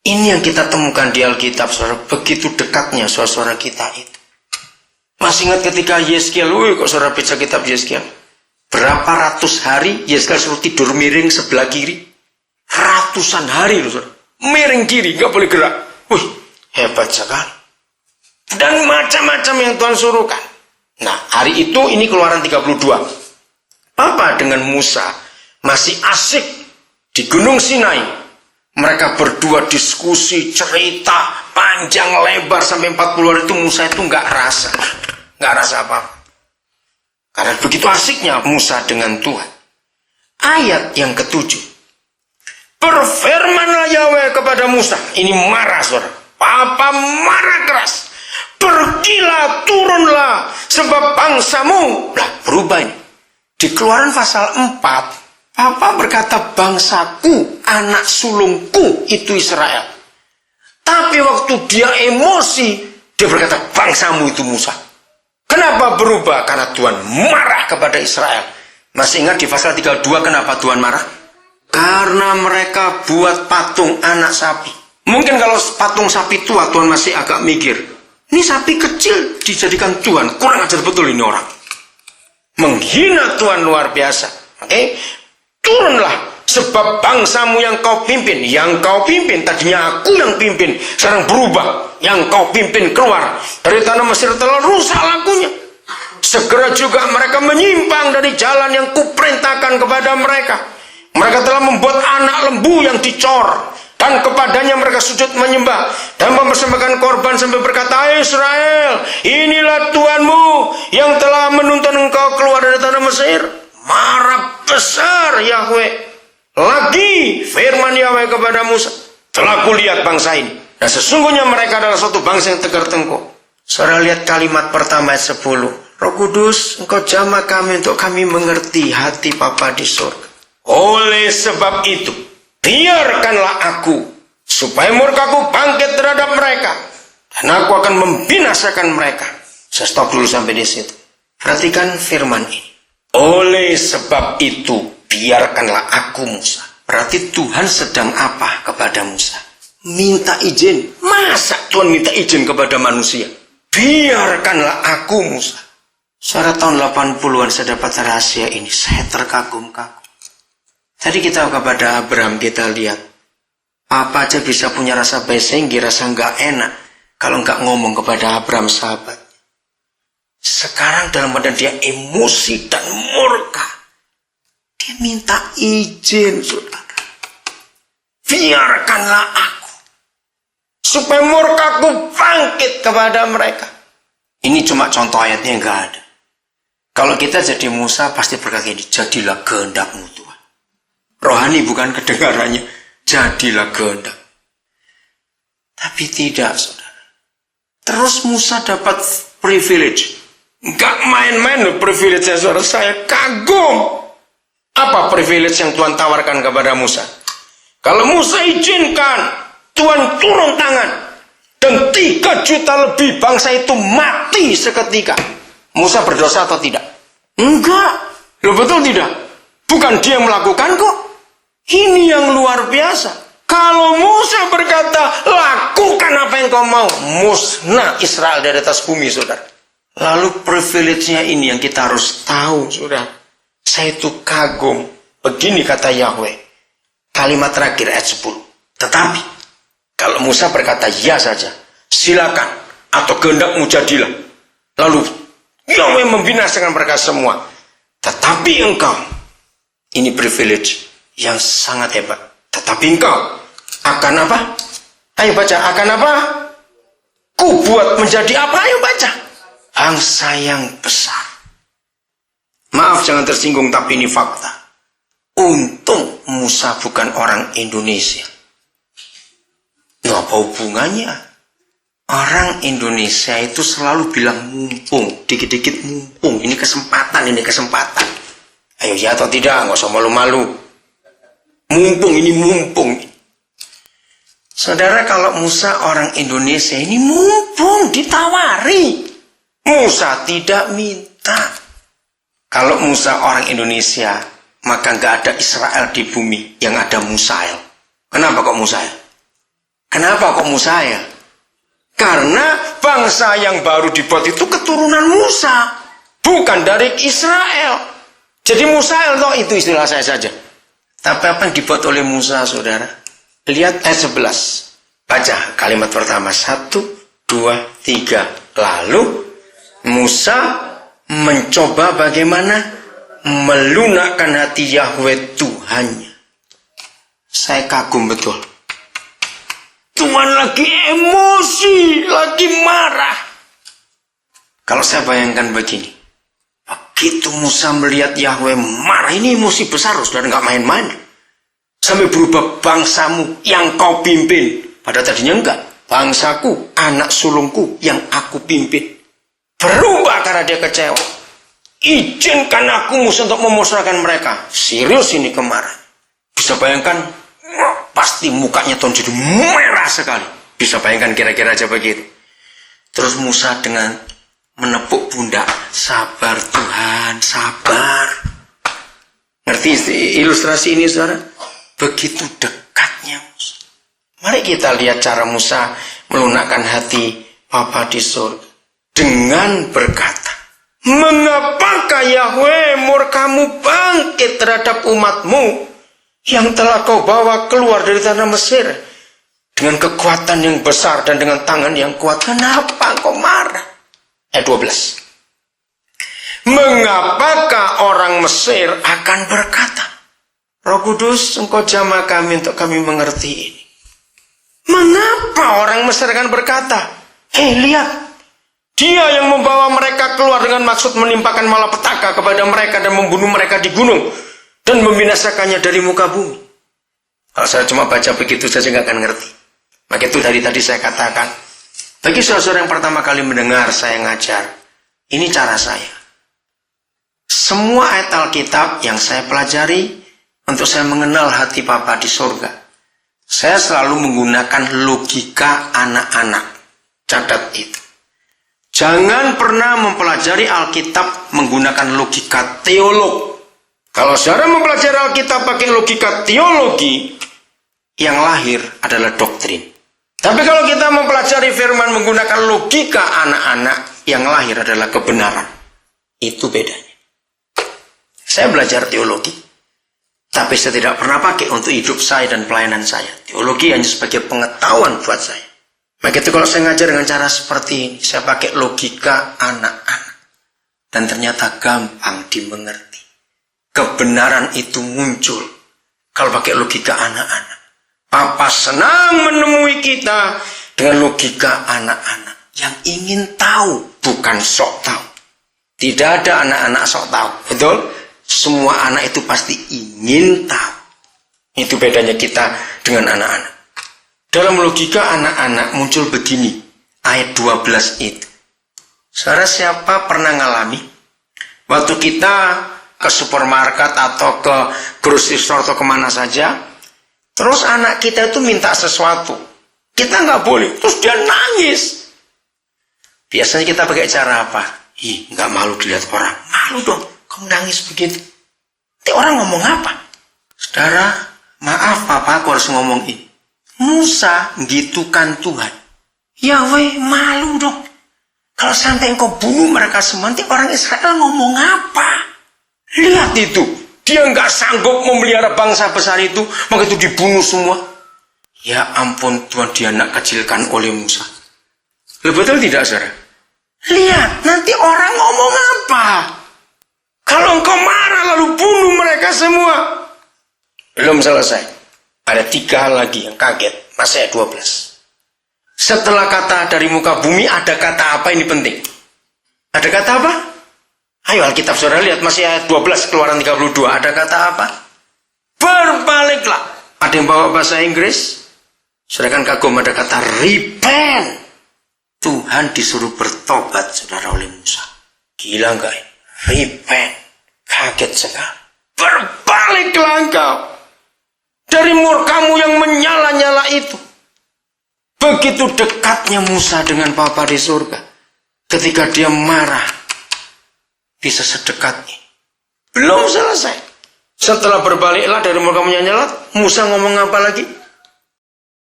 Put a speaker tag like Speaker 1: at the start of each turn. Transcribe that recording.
Speaker 1: Ini yang kita temukan di Alkitab, saudara. Begitu dekatnya saudara kita itu. Masih ingat ketika Yeskiel, kok saudara baca kitab Yeskiel? Berapa ratus hari Yeskiel suruh tidur miring sebelah kiri? Ratusan hari loh saudara. Miring kiri, gak boleh gerak. Hebat sekali. Dan macam-macam yang Tuhan suruhkan. Nah, hari itu ini Keluaran 32. Papa dengan Musa masih asik di Gunung Sinai. Mereka berdua diskusi, cerita, panjang lebar sampai 40 hari itu Musa itu nggak rasa apa-apa. Karena begitu asiknya Musa dengan Tuhan. Ayat yang ke-7. Berfirmanlah Yahweh kepada Musa. Ini marah saudara. Papa marah keras. Pergilah, turunlah, sebab bangsamu. Lah, berubah ini. Di Keluaran pasal 4. Papa berkata bangsaku, anak sulungku itu Israel. Tapi waktu dia emosi, dia berkata bangsamu itu Musa. Kenapa berubah? Karena Tuhan marah kepada Israel. Masih ingat di pasal 32 kenapa Tuhan marah? Karena mereka buat patung anak sapi. Mungkin kalau patung sapi tua Tuhan masih agak mikir. Ini sapi kecil dijadikan Tuhan. Kurang ajar betul ini orang. Menghina Tuhan luar biasa. Turunlah, sebab bangsamu yang kau pimpin. Yang kau pimpin, tadinya aku yang pimpin. Sekarang berubah, yang kau pimpin keluar dari tanah Mesir telah rusak lakunya. Segera juga mereka menyimpang dari jalan yang kuperintahkan kepada mereka. Mereka telah membuat anak lembu yang dicor, dan kepadanya mereka sujud menyembah dan mempersembahkan korban sambil berkata, Israel, inilah Tuhanmu yang telah menuntun engkau keluar dari tanah Mesir. Marah besar Yahweh. Lagi firman Yahweh kepada Musa, telah kulihat bangsa ini, dan sesungguhnya mereka adalah suatu bangsa yang tegar tengkuk. Saudara lihat kalimat pertama ayat 10. Roh Kudus, engkau jamah kami untuk kami mengerti hati Bapa di surga. Oleh sebab itu, biarkanlah aku, supaya murkaku bangkit terhadap mereka, dan aku akan membinasakan mereka. Saya stop dulu sampai di situ. Perhatikan firman ini. Oleh sebab itu, biarkanlah aku Musa. Berarti Tuhan sedang apa kepada Musa? Minta izin. Masa Tuhan minta izin kepada manusia? Biarkanlah aku Musa. Saudara, tahun 80-an saya dapat rahasia ini. Saya terkagum-kagum. Tadi kita kepada Abraham kita lihat. Apa aja bisa punya rasa besenggi, rasa nggak enak. Kalau nggak ngomong kepada Abraham sahabat. Sekarang dalam badan dia emosi dan murka. Dia minta izin, saudara. Biarkanlah aku, supaya murkaku bangkit kepada mereka. Ini cuma contoh ayatnya, enggak ada. Kalau kita jadi Musa pasti berkata ini, jadilah kehendakmu Tuhan. Rohani bukan kedengarannya, jadilah kehendak. Tapi tidak, saudara. Terus Musa dapat privilege. Gak main-main loh privilege-nya, saudara. Saya kagum. Apa privilege yang Tuhan tawarkan kepada Musa? Kalau Musa izinkan, Tuhan turun tangan. Dan 3 juta lebih bangsa itu mati seketika. Musa berdosa atau tidak? Enggak. Loh, betul tidak? Bukan dia melakukan kok. Ini yang luar biasa. Kalau Musa berkata, lakukan apa yang kau mau, musnah Israel dari atas bumi, saudara. Lalu privilege-nya ini yang kita harus tahu, saudara. Saya itu kagum. Begini kata Yahweh. Kalimat terakhir ayat 10. Tetapi, kalau Musa berkata ya saja, silakan, atau kehendakmu jadilah. Lalu, Yahweh membinasakan mereka semua. Tetapi engkau, ini privilege yang sangat hebat. Tetapi engkau akan apa? Ayo baca, akan apa? Ku buat menjadi apa? Ayo baca. Bangsa yang besar. Maaf jangan tersinggung, tapi ini fakta. Untung Musa bukan orang Indonesia. Nah, apa hubungannya? Orang Indonesia itu selalu bilang mumpung, dikit-dikit mumpung. Ini kesempatan, ini kesempatan. Ayo ya atau tidak, nggak usah malu-malu. Mumpung, ini mumpung. Saudara, kalau Musa orang Indonesia, ini mumpung, ditawari. Musa tidak minta. Kalau Musa orang Indonesia, maka nggak ada Israel di bumi, yang ada Musael. Kenapa kok Musael? Kenapa kok Musa ya? Karena bangsa yang baru dibuat itu keturunan Musa, bukan dari Israel. Jadi Musa itu istilah saya saja. Tapi apa yang dibuat oleh Musa, saudara? Lihat ayat 11. Baca kalimat pertama. 1, 2, 3. Lalu Musa mencoba bagaimana melunakkan hati Yahweh Tuhannya. Saya kagum betul. Tuhan lagi emosi, lagi marah. Kalau saya bayangkan begini, begitu Musa melihat Yahweh marah, ini emosi besar, saudara, nggak main-main. Sampai berubah, bangsamu yang kau pimpin. Pada tadinya enggak. Bangsaku, anak sulungku yang aku pimpin. Berubah karena dia kecewa. Izinkan aku Musa untuk memusnahkan mereka. Serius ini kemarin. Bisa bayangkan, pasti mukanya Tuhan jadi merah sekali. Bisa bayangkan kira-kira aja begitu. Terus Musa dengan menepuk pundak. Sabar Tuhan, sabar. Ngerti ilustrasi ini, saudara? Begitu dekatnya Musa. Mari kita lihat cara Musa melunakkan hati Bapa di surga. Dengan berkata, mengapakah Yahweh murkamu bangkit terhadap umatmu yang telah kau bawa keluar dari tanah Mesir dengan kekuatan yang besar dan dengan tangan yang kuat? Kenapa kau marah? Ayat 12. Mengapakah orang Mesir akan berkata, Roh Kudus, engkau jamah kami untuk kami mengerti ini. Mengapa orang Mesir akan berkata, lihat, dia yang membawa mereka keluar dengan maksud menimpakan malapetaka kepada mereka dan membunuh mereka di gunung dan membinasakannya dari muka bumi. Kalau saya cuma baca begitu saja nggak akan ngerti. Maka itu dari tadi saya katakan, bagi saudara yang pertama kali mendengar saya ngajar, ini cara saya. Semua ayat Alkitab yang saya pelajari, untuk saya mengenal hati Bapa di surga, saya selalu menggunakan logika anak-anak. Catat itu. Jangan pernah mempelajari Alkitab menggunakan logika teolog. Kalau saudara mempelajari Alkitab pakai logika teologi, yang lahir adalah doktrin. Tapi kalau kita mempelajari firman menggunakan logika anak-anak, yang lahir adalah kebenaran. Itu bedanya. Saya belajar teologi, tapi saya tidak pernah pakai untuk hidup saya dan pelayanan saya. Teologi hanya sebagai pengetahuan buat saya. Maka itu kalau saya ngajar dengan cara seperti ini, saya pakai logika anak-anak. Dan ternyata gampang dimengerti. Kebenaran itu muncul kalau pakai logika anak-anak. Papa senang menemui kita dengan logika anak-anak. Yang ingin tahu, bukan sok tahu. Tidak ada anak-anak sok tahu. Betul? Semua anak itu pasti ingin tahu. Itu bedanya kita dengan anak-anak. Dalam logika anak-anak muncul begini. Ayat 12 itu. Saudara siapa pernah ngalami? Waktu kita ke supermarket atau ke grocery store atau kemana saja. Terus anak kita itu minta sesuatu. Kita nggak boleh. Terus dia nangis. Biasanya kita pakai cara apa? Nggak malu dilihat orang. Malu dong. Kamu nangis begitu. Nanti orang ngomong apa? Saudara, maaf Papa, aku harus ngomong ini. Musa gitukan Tuhan. Yahweh malu dong. Kalau sampai engkau bunuh mereka semua, nanti orang Israel ngomong apa? Lihat itu. Dia nggak sanggup memelihara bangsa besar itu, maka itu dibunuh semua. Ya ampun, Tuhan dia nak kecilkan oleh Musa. Betul tidak, saudara? Lihat, nanti orang ngomong apa? Kalau engkau marah lalu bunuh mereka semua. Belum selesai. Ada 3 hal lagi yang kaget. Masih ayat 12. Setelah kata dari muka bumi, ada kata apa ini penting? Ada kata apa? Ayo Alkitab saudara lihat, masih ayat 12 Keluaran 32. Ada kata apa? Berbaliklah. Ada yang bawa bahasa Inggris? Saudara kan kagum, ada kata repent. Tuhan disuruh bertobat saudara oleh Musa. Gila enggak ini? Repent. Kaget sekali. Berbaliklah engkau dari murkamu yang menyala-nyala itu. Begitu dekatnya Musa dengan Bapa di surga. Ketika dia marah, bisa sedekat ini. Belum selesai. Setelah berbaliklah dari murkamu yang menyala, Musa ngomong apa lagi?